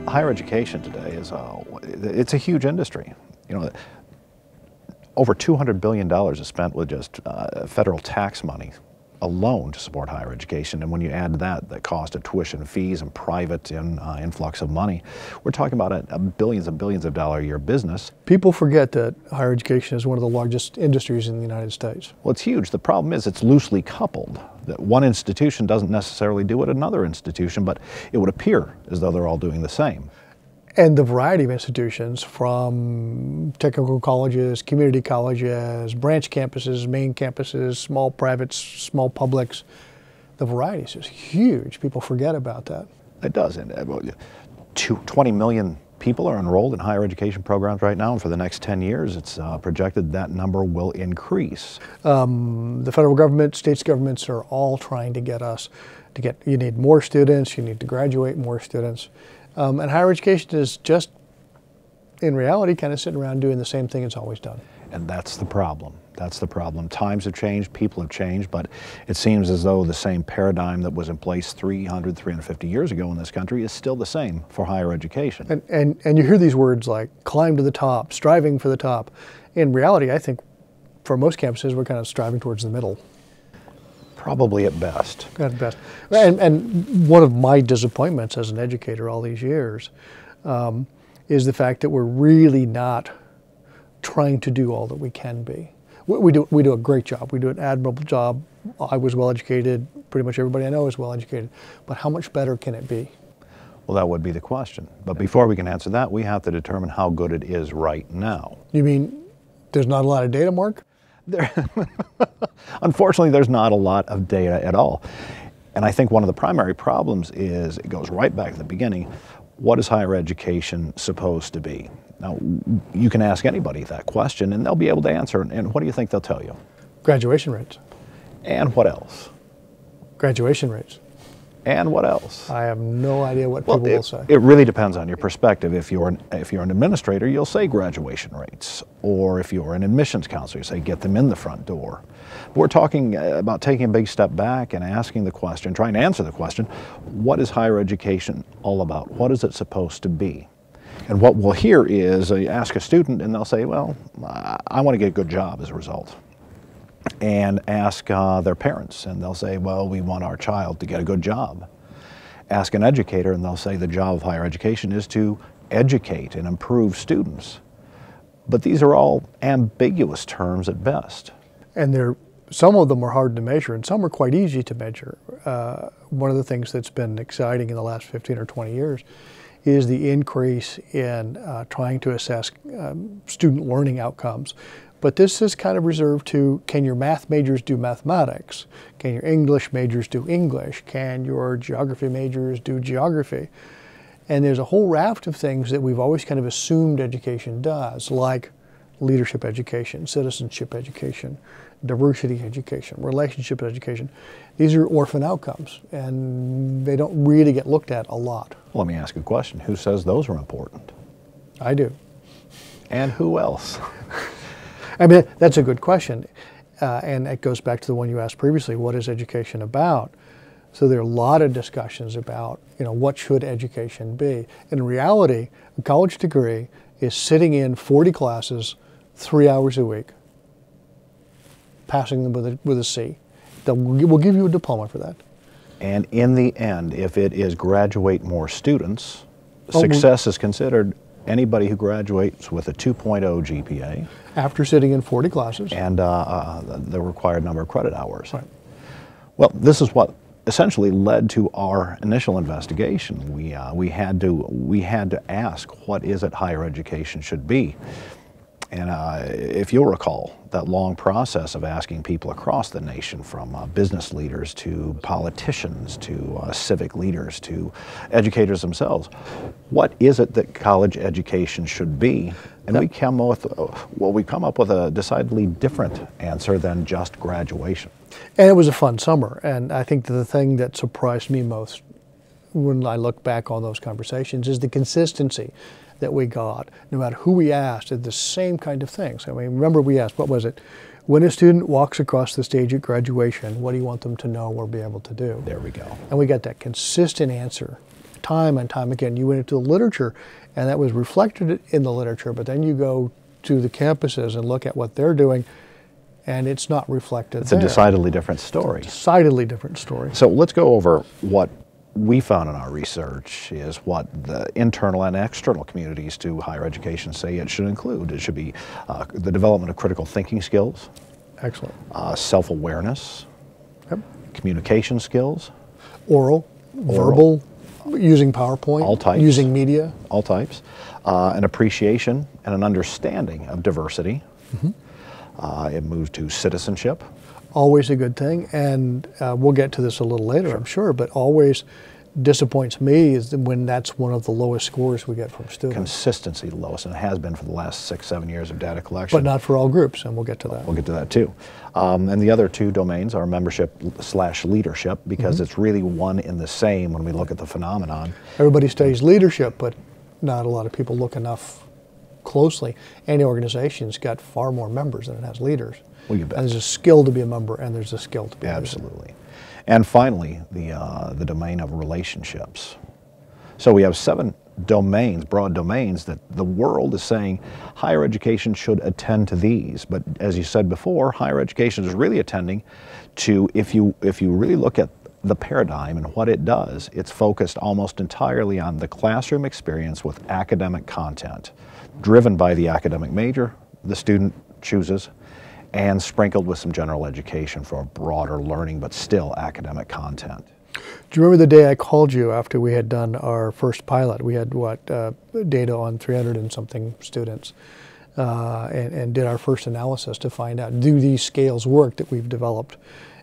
Higher education today is it's a huge industry. You know, over $200 billion is spent with just federal tax money alone to support higher education, and when you add the cost of tuition fees and private influx of money, we're talking about a billions and billions of dollar a year business. People forget that higher education is one of the largest industries in the United States. Well, it's huge. The problem is it's loosely coupled. That one institution doesn't necessarily do what another institution, but it would appear as though they're all doing the same. And the variety of institutions, from technical colleges, community colleges, branch campuses, main campuses, small privates, small publics, the variety is just huge. People forget about that. It does. And 20 million people are enrolled in higher education programs right now, and for the next 10 years, it's projected that number will increase. The federal government, states governments are all trying to get us you need more students, you need to graduate more students. And higher education is just, in reality, kind of sitting around doing the same thing it's always done. And that's the problem. That's the problem. Times have changed, people have changed, but it seems as though the same paradigm that was in place 350 years ago in this country is still the same for higher education. And you hear these words like climb to the top, striving for the top. In reality, I think for most campuses, we're kind of striving towards the middle. Probably at best. At best. And one of my disappointments as an educator all these years is the fact that we're really not trying to do all that we can be. We do a great job. We do an admirable job. I was well educated. Pretty much everybody I know is well educated. But how much better can it be? Well, that would be the question. But before we can answer that, we have to determine how good it is right now. You mean there's not a lot of data, Mark? Unfortunately, there's not a lot of data at all. And I think one of the primary problems is, it goes right back to the beginning, what is higher education supposed to be? Now, you can ask anybody that question and they'll be able to answer, and what do you think they'll tell you? Graduation rates. And what else? Graduation rates. And what else? I have no idea what people will say. It really depends on your perspective. If you're an administrator, you'll say graduation rates. Or if you're an admissions counselor, you say get them in the front door. But we're talking about taking a big step back and asking the question, trying to answer the question, what is higher education all about? What is it supposed to be? And what we'll hear is, you ask a student and they'll say, well, I want to get a good job as a result. And ask their parents, and they'll say, well, we want our child to get a good job. Ask an educator, and they'll say the job of higher education is to educate and improve students. But these are all ambiguous terms at best. And some of them are hard to measure, and some are quite easy to measure. One of the things that's been exciting in the last 15 or 20 years is the increase in trying to assess student learning outcomes. But this is kind of reserved to, can your math majors do mathematics? Can your English majors do English? Can your geography majors do geography? And there's a whole raft of things that we've always kind of assumed education does, like leadership education, citizenship education, diversity education, relationship education. These are orphan outcomes, and they don't really get looked at a lot. Well, let me ask a question. Who says those are important? I do. And who else? I mean, that's a good question. And it goes back to the one you asked previously, what is education about? So there are a lot of discussions about, what should education be? In reality, a college degree is sitting in 40 classes, 3 hours a week, passing them with a C. We'll give you a diploma for that. And in the end, if it is graduate more students, success is considered anybody who graduates with a 2.0 GPA. After sitting in 40 classes. And the required number of credit hours. Right. Well, this is what essentially led to our initial investigation. We had to ask, what is it higher education should be? And if you'll recall, that long process of asking people across the nation, from business leaders to politicians to civic leaders to educators themselves, what is it that college education should be? And we come up with a decidedly different answer than just graduation. And it was a fun summer, and I think the thing that surprised me most when I look back on those conversations is the consistency that we got. No matter who we asked, did the same kind of things. I mean, remember we asked, what was it? When a student walks across the stage at graduation, what do you want them to know or be able to do? There we go. And we got that consistent answer. time and time again. You went into the literature, and that was reflected in the literature, but then you go to the campuses and look at what they're doing, and it's not reflected It's there. a decidedly different story. Decidedly different story. So let's go over what we found in our research is what the internal and external communities to higher education say it should include. It should be the development of critical thinking skills, Excellent. Self-awareness, Yep. communication skills, Oral, verbal, using PowerPoint, all types. using media. all types, an appreciation and an understanding of diversity. It moves to citizenship. Always a good thing, and we'll get to this a little later, I'm sure, but always disappoints me is when that's one of the lowest scores we get from students. Consistency the lowest, and it has been for the last 6-7 years of data collection. But not for all groups, and we'll get to that. We'll get to that too. And the other two domains are membership/leadership, because it's really one in the same when we look at the phenomenon. Everybody studies leadership, but not a lot of people look enough closely. Any organization's got far more members than it has leaders. Well, you bet. And there's a skill to be a member, and there's a skill to be a leader. Absolutely. And finally, the domain of relationships. So we have 7 domains, broad domains, that the world is saying higher education should attend to these. But as you said before, higher education is really attending to, if you really look at the paradigm and what it does, it's focused almost entirely on the classroom experience with academic content, driven by the academic major the student chooses, and sprinkled with some general education for a broader learning, but still academic content. Do you remember the day I called you after we had done our first pilot? We had data on 300 and something students, and did our first analysis to find out, do these scales work that we've developed?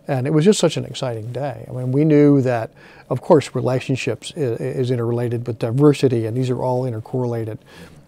And it was just such an exciting day. I mean, we knew that, of course, relationships is interrelated with diversity, and these are all intercorrelated.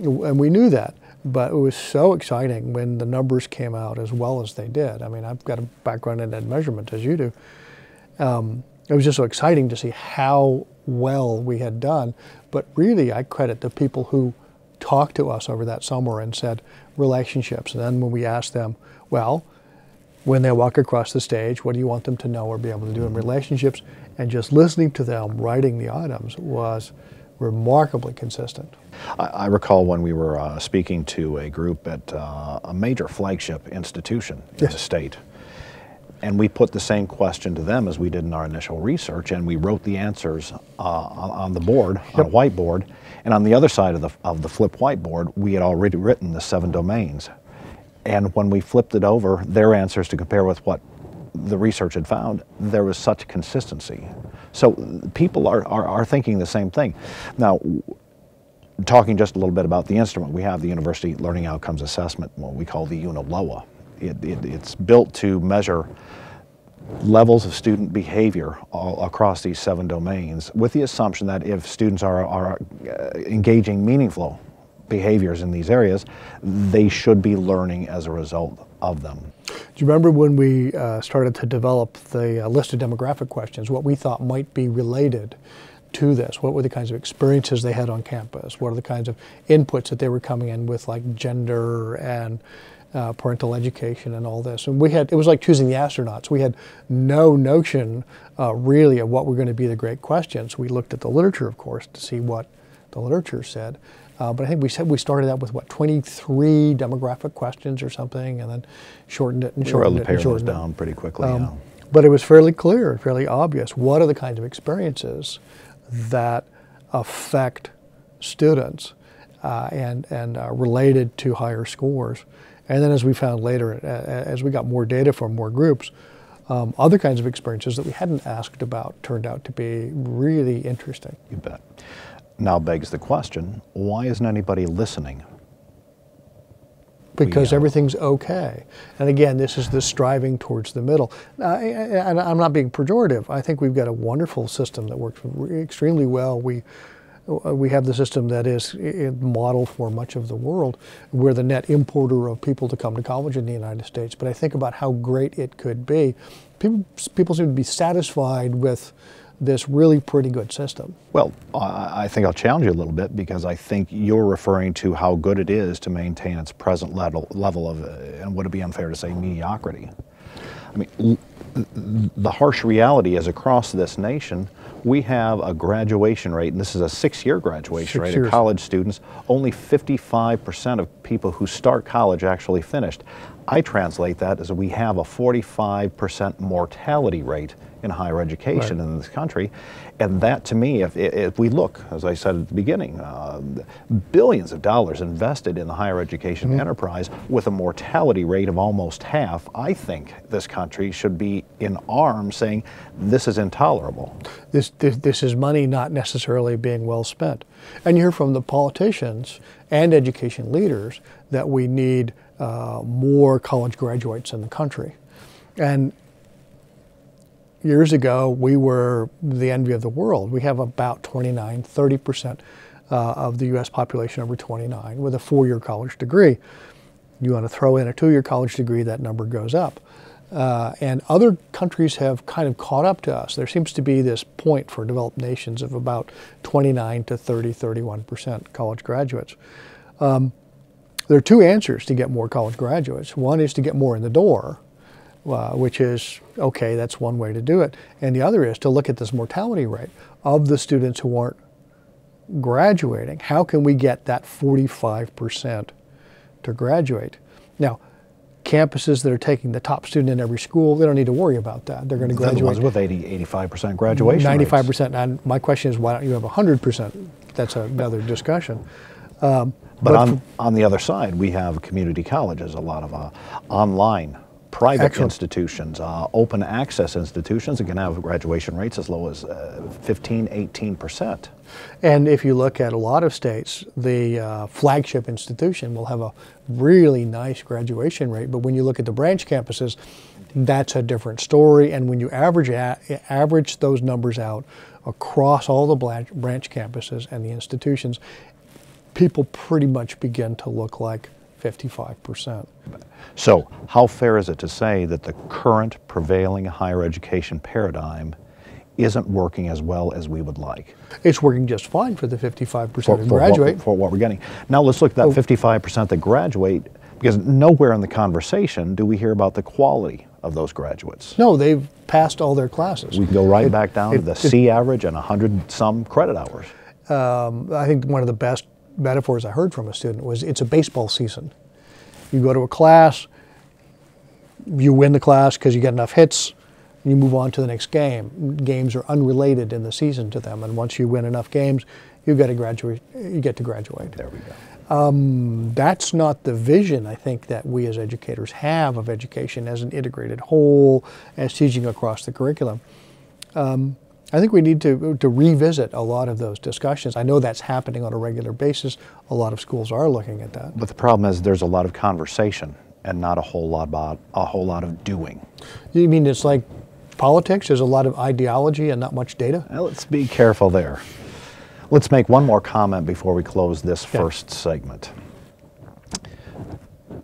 And we knew that. But it was so exciting when the numbers came out as well as they did. I mean, I've got a background in ed measurement, as you do. It was just so exciting to see how well we had done. But really, I credit the people who talked to us over that summer and said relationships. And then when we asked them, well, when they walk across the stage, what do you want them to know or be able to do in relationships? And just listening to them writing the items was remarkably consistent. I recall when we were speaking to a group at a major flagship institution in the state, and we put the same question to them as we did in our initial research, and we wrote the answers on the board, on a whiteboard, and on the other side of the flip whiteboard, we had already written the 7 domains. And when we flipped it over, their answers to compare with what the research had found, there was such consistency. So people are thinking the same thing. Now, talking just a little bit about the instrument, we have the University Learning Outcomes Assessment, what we call the UNILOA. It's built to measure levels of student behavior all across these 7 domains, with the assumption that if students are engaging meaningful behaviors in these areas, they should be learning as a result of them. Do you remember when we started to develop the list of demographic questions, what we thought might be related to this? What were the kinds of experiences they had on campus? What are the kinds of inputs that they were coming in with, like gender and parental education and all this? And it was like choosing the astronauts. We had no notion really of what were going to be the great questions. We looked at the literature, of course, to see what the literature said. But I think we started out with, 23 demographic questions or something, and then shortened it and shortened it and shortened it. Down pretty quickly. But it was fairly clear, fairly obvious. What are the kinds of experiences that affect students and are related to higher scores? And then, as we found later, as we got more data from more groups, other kinds of experiences that we hadn't asked about turned out to be really interesting. You bet. Now begs the question, why isn't anybody listening? Because everything's okay. And again, this is the striving towards the middle. And I'm not being pejorative. I think we've got a wonderful system that works extremely well. We have the system that is model for much of the world. We're the net importer of people to come to college in the United States. But I think about how great it could be. People seem to be satisfied with this really pretty good system. Well, I think I'll challenge you a little bit, because I think you're referring to how good it is to maintain its present level of, and would it be unfair to say, mediocrity? I mean, the harsh reality is across this nation, we have a graduation rate, and this is a 6-year graduation rate of college students. Only 55% of people who start college actually finished. I translate that as we have a 45% mortality rate in higher education in this country. And that, to me, if we look, as I said at the beginning, billions of dollars invested in the higher education enterprise with a mortality rate of almost half, I think this country should be in arms saying this is intolerable. This is money not necessarily being well spent. And you hear from the politicians and education leaders that we need more college graduates in the country. And years ago, we were the envy of the world. We have about 30% of the U.S. population over 29 with a 4-year college degree. You want to throw in a 2-year college degree, that number goes up. And other countries have kind of caught up to us. There seems to be this point for developed nations of about 29 to 31% college graduates. There are two answers to get more college graduates. One is to get more in the door, which is, okay, that's one way to do it. And the other is to look at this mortality rate of the students who aren't graduating. How can we get that 45% to graduate? Now, campuses that are taking the top student in every school, they don't need to worry about that. They're going to graduate. The ones with 85% graduation 95%. rates. And my question is, why don't you have 100%? That's another discussion. But on the other side, we have community colleges, a lot of online private institutions, open access institutions that can have graduation rates as low as 15, 18%. And if you look at a lot of states, the flagship institution will have a really nice graduation rate, but when you look at the branch campuses, that's a different story. And when you average those numbers out across all the branch campuses and the institutions, people pretty much begin to look like 55%. So how fair is it to say that the current prevailing higher education paradigm isn't working as well as we would like? It's working just fine for the 55% who graduate. For what we're getting. Now let's look at that 55% that graduate, because nowhere in the conversation do we hear about the quality of those graduates. No, they've passed all their classes. We can go right back down to the C average and 100-some credit hours. I think one of the best metaphors I heard from a student was, it's a baseball season. You go to a class, you win the class because you get enough hits, and you move on to the next game. Games are unrelated in the season to them, and once you win enough games, you get to graduate. There we go. That's not the vision, I think, that we as educators have of education as an integrated whole, as teaching across the curriculum. I think we need to revisit a lot of those discussions. I know that's happening on a regular basis. A lot of schools are looking at that. But the problem is there's a lot of conversation and not a whole lot of doing. You mean it's like politics? There's a lot of ideology and not much data? Well, let's be careful there. Let's make one more comment before we close this first segment.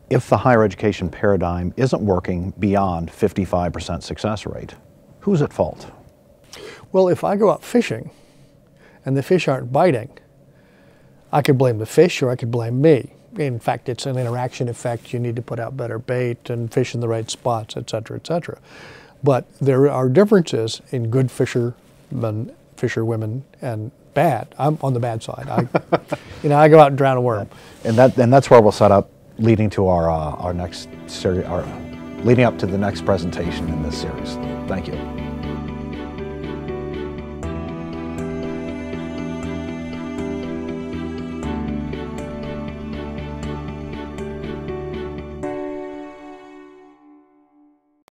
If the higher education paradigm isn't working beyond 55% success rate, who's at fault? Well, if I go out fishing and the fish aren't biting, I could blame the fish or I could blame me. In fact, it's an interaction effect. You need to put out better bait and fish in the right spots, et cetera, et cetera. But there are differences in good fishermen, fisherwomen, and bad. I'm on the bad side. I go out and drown a worm. And that's where we'll set up, leading to our next series, leading up to the next presentation in this series. Thank you.